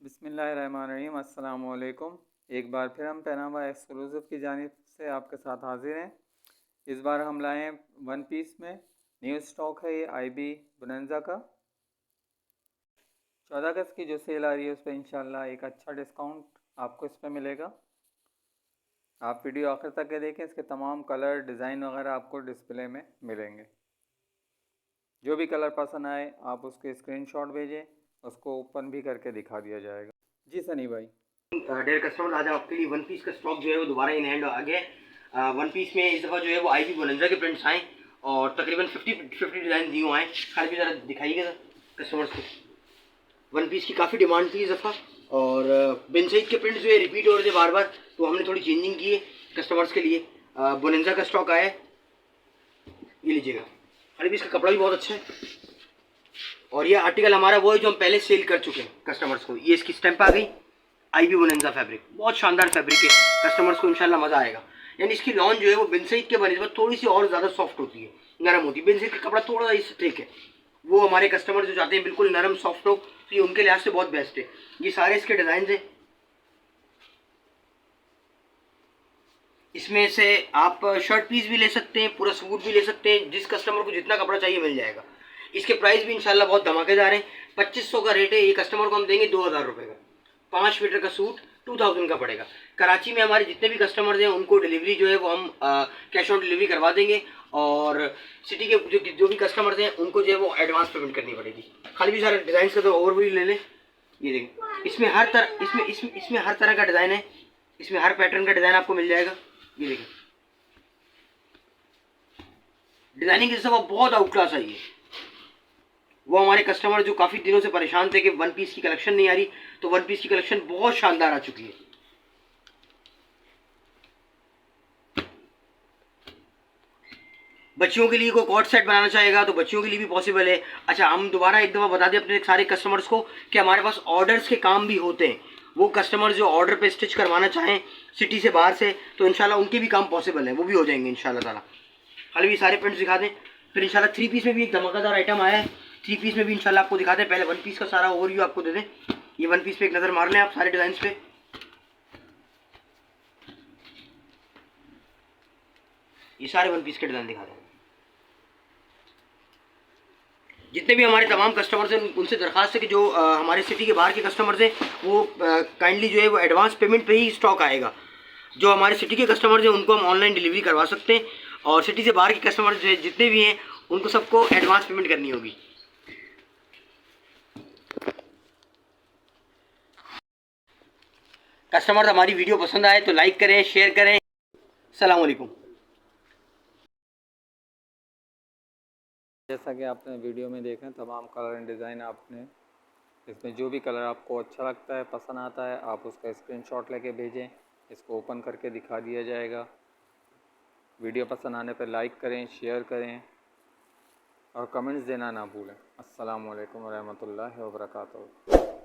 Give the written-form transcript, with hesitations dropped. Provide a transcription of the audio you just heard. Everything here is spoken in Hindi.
बिस्मिल्लाहिर्रहमानिर्रहीम। अस्सलाम वालेकुम। एक बार फिर हम पहनावा एक्सक्लूसिव की जानिब से आपके साथ हाजिर हैं। इस बार हम लाए हैं वन पीस में न्यू स्टॉक है। ये IB बोनांजा का 14 अगस्त की जो सेल आ रही है उस पर इंशाल्लाह एक अच्छा डिस्काउंट आपको इस पर मिलेगा। आप वीडियो आखिर तक के देखें, इसके तमाम कलर डिज़ाइन वगैरह आपको डिस्प्ले में मिलेंगे। जो भी कलर पसंद आए आप उसके स्क्रीनशॉट भेजें, उसको ओपन भी करके दिखा दिया जाएगा। जी सनी भाई। डेयर कस्टमर, आज आपके लिए वन पीस का स्टॉक जो है वो दोबारा इन हैंड आ गया। वन पीस में इस दफ़ा जो है वो IB बोनांजा के प्रिंट्स आए और तकरीबन 50 डिज़ाइन दिए हुए हैं। खाली भी ज़रा दिखाइएगा कस्टमर्स को। वन पीस की काफ़ी डिमांड थी इस दफ़ा और बिन सईद के प्रिंट्स जो है रिपीट हो रहे थे बार बार, तो हमने थोड़ी चेंजिंग की है कस्टमर्स के लिए। बोनांजा का स्टॉक आया है, ये लीजिएगा। खाली भी इसका कपड़ा भी बहुत अच्छा है और ये आर्टिकल हमारा वो है जो हम पहले सेल कर चुके हैं कस्टमर्स को। ये इसकी स्टैंप आ गई, IB बोनांजा फैब्रिक, बहुत शानदार फैब्रिक है। कस्टमर्स को इंशाल्लाह मज़ा आएगा। यानी इसकी लॉन्च जो है वो बिन सईद के बनिस्बत थोड़ी सी और ज़्यादा सॉफ्ट होती है, नरम होती है। बिन सईद का कपड़ा थोड़ा सा इससे ठीक है, वो हमारे कस्टमर जो चाहते हैं बिल्कुल नरम सॉफ्ट हो, तो ये उनके लिहाज से बहुत बेस्ट है। ये सारे इसके डिज़ाइन हैं। इसमें से आप शर्ट पीस भी ले सकते हैं, पूरा सूट भी ले सकते हैं। जिस कस्टमर को जितना कपड़ा चाहिए मिल जाएगा। इसके प्राइस भी इंशाल्लाह बहुत धमाकेदार हैं। 2500 का रेट है। ये कस्टमर को हम देंगे 2000 रुपये का। 5 मीटर का सूट 2000 का पड़ेगा। कराची में हमारे जितने भी कस्टमर्स हैं उनको डिलीवरी जो है वो हम कैश ऑन डिलीवरी करवा देंगे और सिटी के जो भी कस्टमर्स हैं उनको जो है वो एडवांस पेमेंट करनी पड़ेगी। खाली भी सारे डिज़ाइन का तो ओवरव्यू ले लें। ये देखें, इसमें हर तरह इसमें हर तरह का डिज़ाइन है। इसमें हर पैटर्न का डिज़ाइन आपको मिल जाएगा। ये देखें, डिज़ाइनिंग इस दफ़ा बहुत आउट क्लास आई है। वो हमारे कस्टमर जो काफ़ी दिनों से परेशान थे कि वन पीस की कलेक्शन नहीं आ रही, तो वन पीस की कलेक्शन बहुत शानदार आ चुकी है। बच्चियों के लिए कोई कॉर्ड सेट बनाना चाहेगा तो बच्चियों के लिए भी पॉसिबल है। अच्छा, हम दोबारा एक दफ़ा बता दें अपने सारे कस्टमर्स को कि हमारे पास ऑर्डर्स के काम भी होते हैं। वो कस्टमर जो ऑर्डर पे स्टिच करवाना चाहें सिटी से बाहर से, तो इंशाल्लाह उनके भी काम पॉसिबल है, वो भी हो जाएंगे इंशाल्लाह ताला। खाली भी सारे प्रिंट्स दिखा दें। फिर इंशाल्लाह 3 पीस में भी एक धमाकेदार आइटम आया है। 3 पीस में भी इंशाल्लाह आपको दिखाते हैं। पहले वन पीस का सारा ओवरव्यू आपको दे दें। ये वन पीस पे एक नज़र मार लें आप सारे डिज़ाइन पे। ये सारे वन पीस के डिज़ाइन दिखा दें। जितने भी हमारे तमाम कस्टमर्स हैं उनसे दरख्वास्त है कि जो हमारे सिटी के बाहर के कस्टमर्स हैं वो काइंडली जो है वो एडवांस पेमेंट पे ही स्टॉक आएगा। जो हमारे सिटी के कस्टमर्स हैं उनको हम ऑनलाइन डिलीवरी करवा सकते हैं और सिटी से बाहर के कस्टमर्स जो जितने भी हैं उनको सबको एडवांस पेमेंट करनी होगी। कस्टमर्स, हमारी वीडियो पसंद आए तो लाइक करें, शेयर करें। अस्सलाम वालेकुम। जैसा कि आपने वीडियो में देखा, तमाम कलर एंड डिज़ाइन आपने इसमें जो भी कलर आपको अच्छा लगता है, पसंद आता है, आप उसका स्क्रीनशॉट लेके भेजें। इसको ओपन करके दिखा दिया जाएगा। वीडियो पसंद आने पर लाइक करें, शेयर करें और कमेंट्स देना ना भूलें। अस्सलाम वालेकुम रहमतुल्लाहि व बरकातहू।